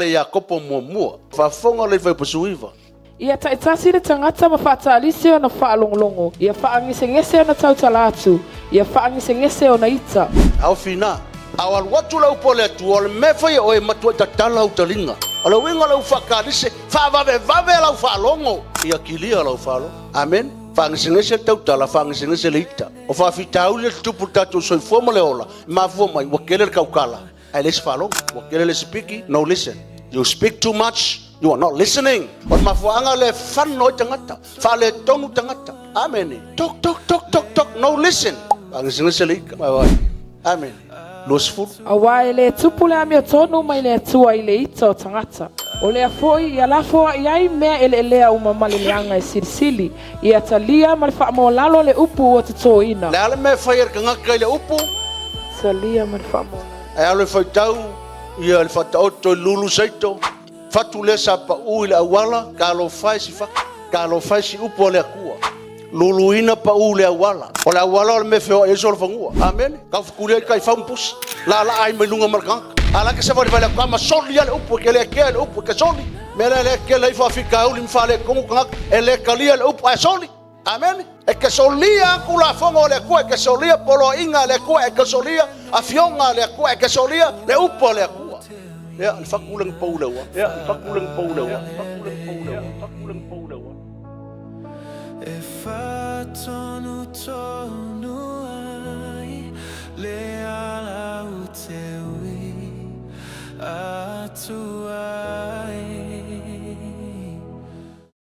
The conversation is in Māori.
le IAKOPO mua fafonga le vai pasuiva Ia taitasi le tangata ma whaatalisi o na whaalongolongo. Ia faagesegese o na tautala atu. Ia faagesegese o na ita. au fina au al watu la UPU ALE Atua o le mefa ia o e matua tautala utalinga ala winga la faagese faavave la faalongo ia kilia la faalo amen faagesegese tautala faagesegese le ita o Faafetai le tupu tatu soifua ma le ola mafua mai wakele le kaukala ai les faalongo wakele le speaking no listen you speak too much. You are not listening. But mafuanga le fano tangata, fale tonu tangata. Amen. Talk. No listen. Amen. Los food. Auaile tupule amia tonu mai le atua ile ita o tangata. O le afoi ia lafo iai mea elelea umamale leanga e sirisili. Ia talia ma le faamolalo le upu o te toina. Le ale me fire kangaka ile upu. Talia ma le faamolalo. Ai ale faitau ia le fatau to lulu saito. Fatu le sapa uile awala kalo faisi UPU ALE Atua luluina pa ule awala o le awala le mefeo e so fangua amen ka fukulia kai fampus la ai melunga markan ala ke se vai vai ka ma soli le UPU ke le UPU ke soli mele le ke le Faafetai uli mfale komu kan ele kalia le UPU soli amen e ke solia kula fongo le ko e ke solia polo inga le ko e ke solia afionga le ko e ke solia le UPU ALE Atua ya fakulang paulawa If I don't know